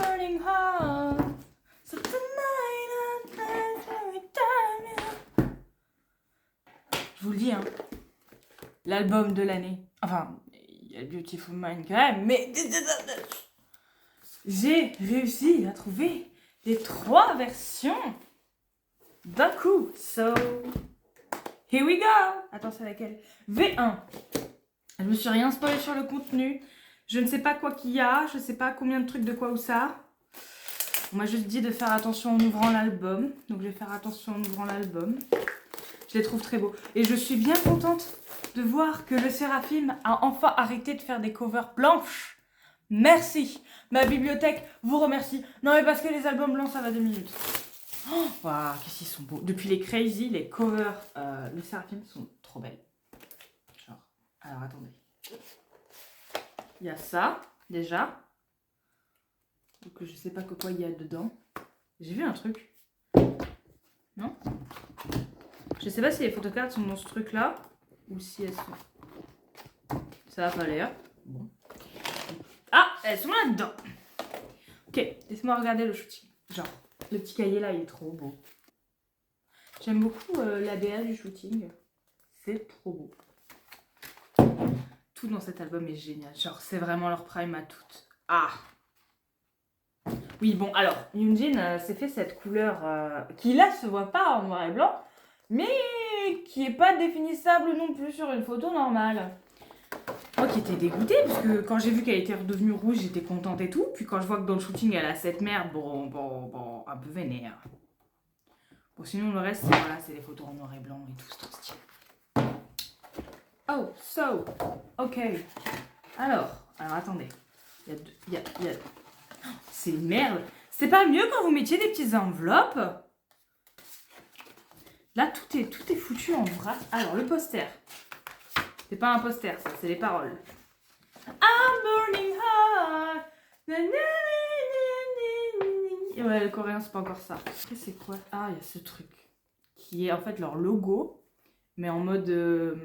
burning hot. So tonight I'm every time. Je vous le dis, hein. L'album de l'année. Enfin, il y a Beautiful Mind quand même, mais j'ai réussi à trouver les 3 versions d'un coup. So, here we go. Attends, c'est laquelle? V1. Je me suis rien spoilé sur le contenu. Je ne sais pas quoi qu'il y a. Je ne sais pas combien de trucs de quoi ou ça. On m'a juste dit de faire attention en ouvrant l'album. Donc je vais faire attention en ouvrant l'album. Je les trouve très beaux. Et je suis bien contente de voir que le Seraphim a enfin arrêté de faire des covers blanches. Merci. Ma bibliothèque vous remercie. Non mais parce que les albums blancs ça va 2 minutes. Oh, waouh, qu'est-ce qu'ils sont beaux. Depuis les Crazy, les covers, le Seraphim sont trop belles. Genre, alors attendez. Il y a ça, déjà. Donc je sais pas quoi il y a dedans. J'ai vu un truc. Non? Je sais pas si les photocards sont dans ce truc-là. Ou si elles sont... Ça a pas l'air. Bon. Ah, elles sont là-dedans. Ok, laisse-moi regarder le shooting. Genre, le petit cahier là, il est trop beau. J'aime beaucoup l'ADA du shooting. C'est trop beau. Tout dans cet album est génial. Genre, c'est vraiment leur prime à toutes. Ah! Oui, bon, alors, Yoonjin s'est fait cette couleur qui là se voit pas en noir et blanc, mais qui est pas définissable non plus sur une photo normale. Moi qui étais dégoûtée, parce que quand j'ai vu qu'elle était redevenue rouge, j'étais contente et tout. Puis quand je vois que dans le shooting, elle a cette merde, bon, un peu vénère. Bon, sinon le reste, voilà, c'est les photos en noir et blanc et tout, c'est trop stylé. Oh, so, ok. Alors attendez. Il y a... Oh, c'est une merde. C'est pas mieux quand vous mettiez des petites enveloppes? Là, tout est foutu en vrac. Alors, le poster. C'est pas un poster, ça, c'est les paroles. I'm burning hot. Ouais, le coréen, c'est pas encore ça. Après, c'est quoi? Ah, il y a ce truc. Qui est en fait leur logo, mais en mode...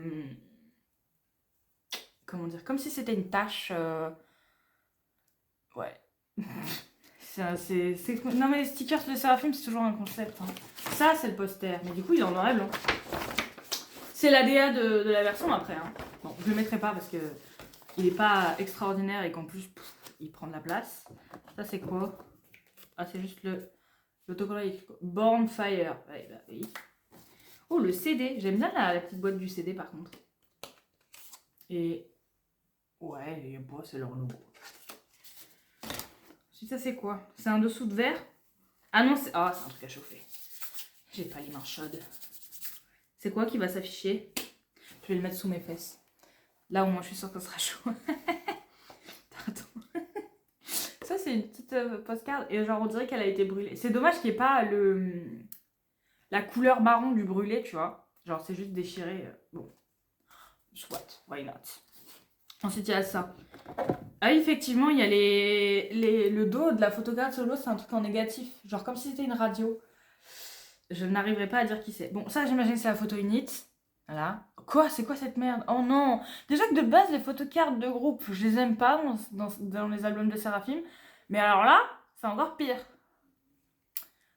comment dire? Comme si c'était une tache... Ouais. Non mais les stickers de Seraphim, c'est toujours un concept. Hein. Ça, c'est le poster. Mais du coup, il est en noir et blanc. C'est l'ADA de la version après. Hein. Bon, je le mettrai pas parce que il est pas extraordinaire et qu'en plus, il prend de la place. Ça, c'est quoi? Ah, c'est juste l'autocollant Born Fire. Ouais, bah oui. Oh, le CD. J'aime bien la petite boîte du CD par contre. Et... ouais, bon, c'est leur logo. Ça c'est quoi? C'est un dessous de verre? Ah non, c'est... ah, c'est un truc à chauffer. J'ai pas les mains chaudes. C'est quoi qui va s'afficher? Je vais le mettre sous mes fesses. Là au moins je suis sûre que ça sera chaud. Attends. Ça c'est une petite postcard et genre on dirait qu'elle a été brûlée. C'est dommage qu'il n'y ait pas la couleur marron du brûlé, tu vois. Genre c'est juste déchiré. Bon. Soit, why not? Ensuite il y a ça. Ah effectivement, il y a le dos de la photocarte solo, c'est un truc en négatif. Genre comme si c'était une radio. Je n'arriverai pas à dire qui c'est. Bon, ça j'imagine c'est la photo unit. Voilà. Quoi? C'est quoi cette merde? Oh non! Déjà que de base, les photocartes de groupe, je les aime pas dans les albums de Seraphim. Mais alors là, c'est encore pire.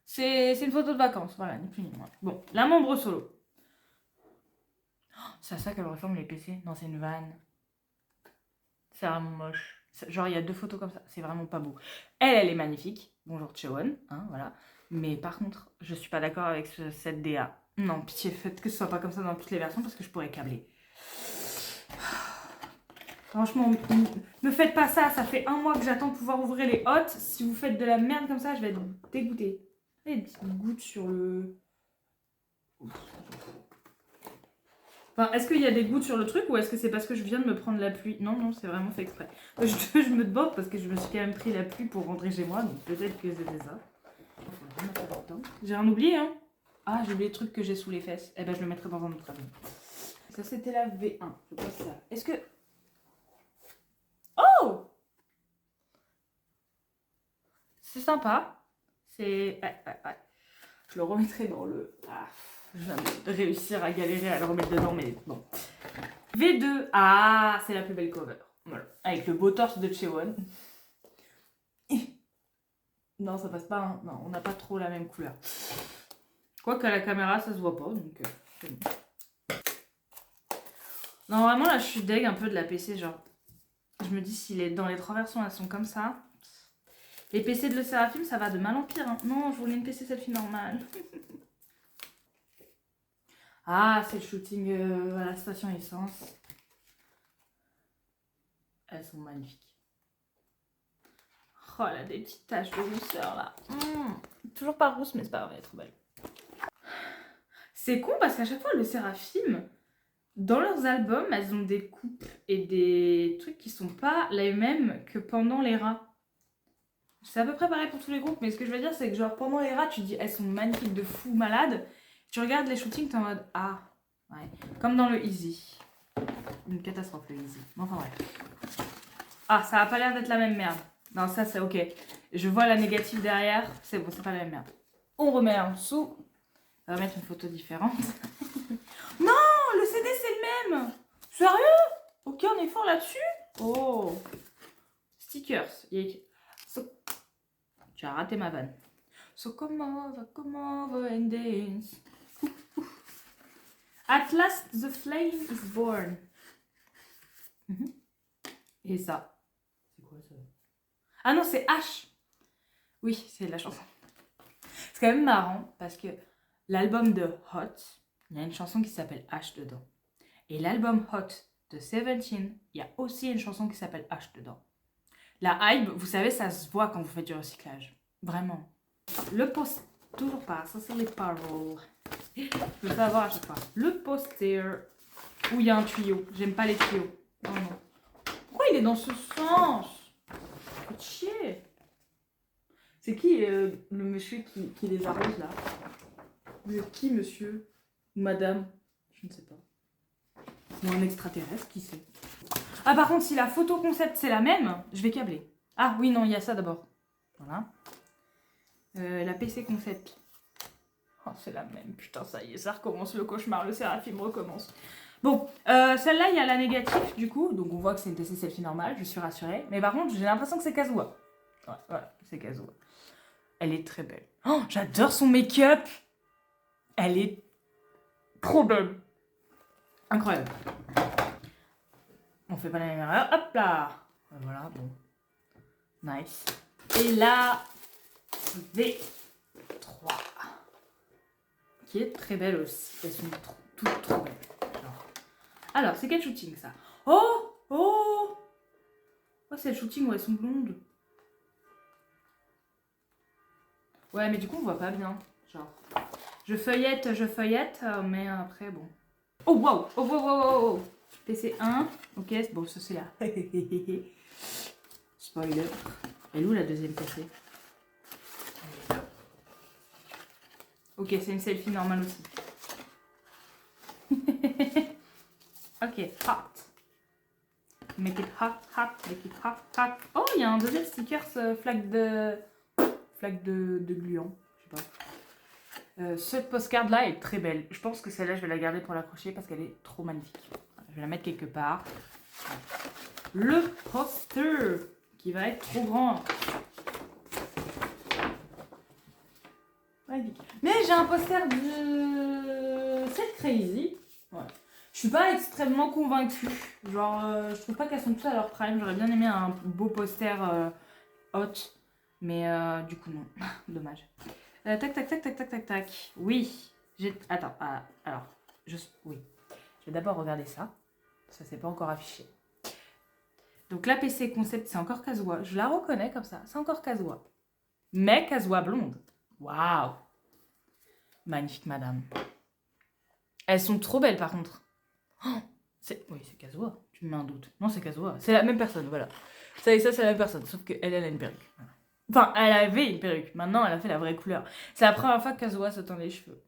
C'est une photo de vacances, voilà, ni plus ni moins. Bon, la membre solo. Oh, c'est à ça qu'elle ressemble les PC? Non, c'est une vanne. C'est vraiment moche. Genre, il y a 2 photos comme ça. C'est vraiment pas beau. Elle est magnifique. Bonjour Cheon, hein, voilà. Mais par contre, je suis pas d'accord avec cette DA. Non, pitié, faites que ce soit pas comme ça dans toutes les versions parce que je pourrais câbler. Franchement, me faites pas ça. Ça fait 1 mois que j'attends de pouvoir ouvrir les hottes. Si vous faites de la merde comme ça, je vais être dégoûtée. Il y a des petites gouttes sur le... Enfin, est-ce qu'il y a des gouttes sur le truc ou est-ce que c'est parce que je viens de me prendre la pluie? Non, non, c'est vraiment fait exprès. Je me demande parce que je me suis quand même pris la pluie pour rentrer chez moi, donc peut-être que c'était ça. J'ai rien oublié, hein? Ah, j'ai oublié le truc que j'ai sous les fesses. Eh ben, je le mettrai dans un autre album. Ça, c'était la V1. Je pense ça. Est-ce que... oh! C'est sympa. C'est... ouais. Je le remettrai dans le... ah, je viens de réussir à galérer à le remettre dedans, mais bon. V2. Ah, c'est la plus belle cover. Voilà. Avec le beau torse de Cheon. Non, ça passe pas. Hein. Non, on n'a pas trop la même couleur. Quoique à la caméra, ça se voit pas, donc c'est bon. Non, vraiment, là, je suis deg un peu de la PC, genre. Je me dis, dans les 3 versions, elles sont comme ça. Les PC de Le Seraphim, ça va de mal en pire. Hein. Non, je voulais une PC selfie normale. Ah, c'est le shooting à la station essence. Elles sont magnifiques. Oh, elle a des petites taches de rousseur, là. Toujours pas rousse, mais c'est pas grave, elle est trop belle. C'est con, parce qu'à chaque fois, Le Seraphim, dans leurs albums, elles ont des coupes et des trucs qui sont pas les mêmes que pendant les rats. C'est à peu près pareil pour tous les groupes, mais ce que je veux dire, c'est que genre pendant les rats, tu dis elles sont magnifiques de fou malade. Tu regardes les shootings, t'es en mode ah, ouais. Comme dans le Easy. Une catastrophe le Easy. Enfin bref. Ah, ça a pas l'air d'être la même merde. Non, ça c'est ok. Je vois la négative derrière, c'est bon, c'est pas la même merde. On remet en dessous. On va mettre une photo différente. Non, le CD c'est le même. Sérieux? Aucun effort là-dessus? Oh. Stickers. Tu as raté ma vanne. So come over and dance. At last the flame is born. Et ça. C'est quoi ça? Ah non, c'est H. Oui, c'est la chanson. C'est quand même marrant parce que l'album de Hot, il y a une chanson qui s'appelle H dedans. Et l'album Hot de Seventeen, il y a aussi une chanson qui s'appelle H dedans. La hype, vous savez, ça se voit quand vous faites du recyclage. Vraiment. Le poster, toujours pas, ça c'est les paroles. Je veux pas avoir à chaque fois. Le poster, où il y a un tuyau. J'aime pas les tuyaux. Non, non. Pourquoi il est dans ce sens? Faut chier. C'est qui le monsieur qui les arrose là? Qui monsieur? Ou madame? Je ne sais pas. Ou un extraterrestre, qui sait? Ah par contre, si la photo concept c'est la même, je vais câbler. Ah oui, non, il y a ça d'abord. Voilà. La PC concept. Oh, c'est la même. Putain, ça y est, ça recommence le cauchemar. Le Seraphim recommence. Bon, celle-là, il y a la négative, du coup. Donc, on voit que c'est une PC selfie normale. Je suis rassurée. Mais par contre, j'ai l'impression que c'est Kazuha. Ouais, voilà, c'est Kazuha. Elle est très belle. Oh, j'adore son make-up. Elle est trop belle. Incroyable. On fait pas la même erreur. Hop là. Voilà, bon. Nice. Et là, V3. Qui est très belle aussi. Elles sont toutes trop belles. Alors, c'est quel shooting ça? Oh! Oh! Oh, c'est le shooting où elles sont blondes. Ouais, mais du coup, on voit pas bien. Genre, je feuillette, mais après, bon. Oh, wow! Oh, wow, wow, wow, wow. PC1. Ok, bon, ça c'est là. Spoiler. Elle est où la deuxième PC? Ok, c'est une selfie normale aussi. Ok, hot. Make it hot, make it hot, hot. Oh, il y a un deuxième sticker, flaque de gluant. Je sais pas. Cette postcard là est très belle. Je pense que celle-là, je vais la garder pour l'accrocher parce qu'elle est trop magnifique. Je vais la mettre quelque part. Le poster qui va être trop grand. Mais j'ai un poster de Set Crazy. Ouais. Je suis pas extrêmement convaincue. Genre, je trouve pas qu'elles sont toutes à leur prime. J'aurais bien aimé un beau poster hot. Mais du coup, non. Dommage. Tac, tac, tac, tac, tac, tac, tac. Oui. Attends. Alors, oui. Je vais d'abord regarder ça. Ça, c'est pas encore affiché. Donc, la PC concept, c'est encore Kazuha. Je la reconnais comme ça. C'est encore Kazuha. Mais Kazuha blonde. Waouh. Magnifique, madame. Elles sont trop belles, par contre. Oh, oui, c'est Kazuha. Tu me mets un doute. Non, c'est Kazuha. C'est la même personne, voilà. Ça et ça, c'est la même personne. Sauf qu'elle, elle a une perruque. Voilà. Enfin, elle avait une perruque. Maintenant, elle a fait la vraie couleur. C'est la première fois que Kazuha se teint les cheveux.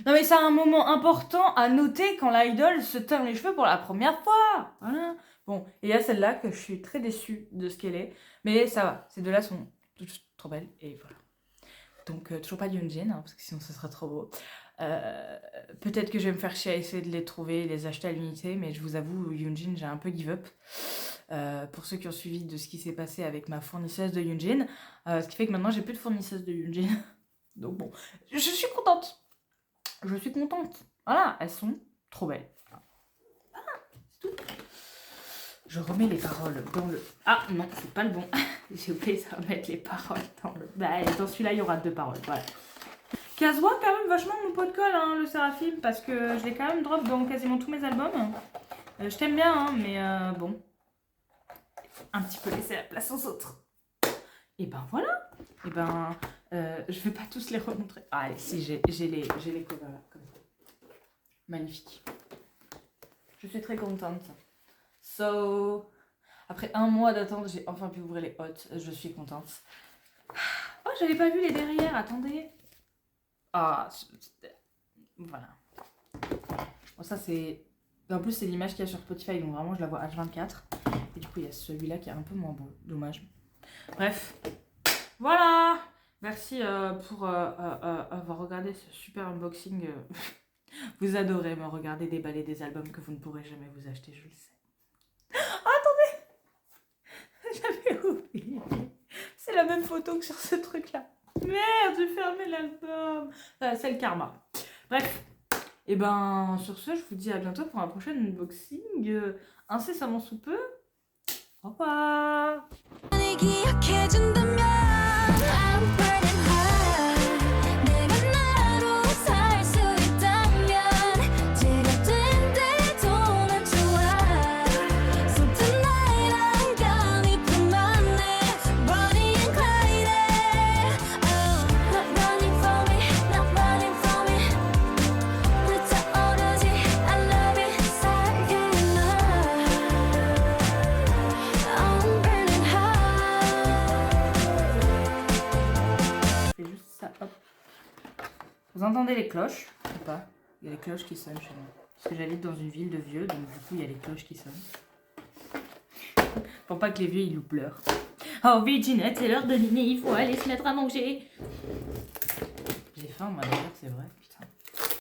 Non, mais c'est un moment important à noter quand l'idol se teint les cheveux pour la première fois. Voilà. Bon, et il y a celle-là que je suis très déçue de ce qu'elle est. Mais ça va. Ces deux-là sont toutes trop belles. Et voilà. Donc, toujours pas Yoonjin, hein, parce que sinon, ce serait trop beau. Peut-être que je vais me faire chier à essayer de les trouver, les acheter à l'unité, mais je vous avoue, Yunjin, j'ai un peu give up. Pour ceux qui ont suivi de ce qui s'est passé avec ma fournisseuse de Yunjin, ce qui fait que maintenant j'ai plus de fournisseuse de Yunjin. Donc bon, je suis contente. Je suis contente. Voilà, elles sont trop belles. Voilà, c'est tout. Je remets les paroles dans le... Ah non, c'est pas le bon. J'ai oublié de remettre les paroles dans le... Bah, dans celui-là, il y aura 2 paroles, voilà. Kazuha, quand même vachement mon pot de colle, hein, le Séraphim, parce que je l'ai quand même drop dans quasiment tous mes albums. Je t'aime bien, hein, mais bon. Un petit peu laisser la place aux autres. Et ben voilà. Et ben, je vais pas tous les remontrer. Ah, allez, si, j'ai les covers là, comme ça. Magnifique. Je suis très contente. So, après 1 mois d'attente, j'ai enfin pu ouvrir les hottes. Je suis contente. Oh, j'avais pas vu les derrière, attendez. Ah, voilà. Bon, ça c'est... En plus, c'est l'image qu'il y a sur Spotify, donc vraiment, je la vois H24. Et du coup, il y a celui-là qui est un peu moins beau. Dommage. Bref. Voilà. Merci pour avoir regardé ce super unboxing. Vous adorez me regarder déballer des albums que vous ne pourrez jamais vous acheter, je le sais. Oh, attendez. J'avais oublié. C'est la même photo que sur ce truc-là. Merde, j'ai fermé l'album. C'est le karma. Bref. Et ben, sur ce, je vous dis à bientôt pour un prochain unboxing. Incessamment sous peu. Au revoir. Vous entendez les cloches ou pas? Il y a les cloches qui sonnent chez moi. Parce que j'habite dans une ville de vieux, donc du coup il y a les cloches qui sonnent. Pour pas que les vieux ils loupent l'heure. Oh Virginette, c'est l'heure de dîner, il faut aller se mettre à manger. J'ai faim moi d'ailleurs, c'est vrai.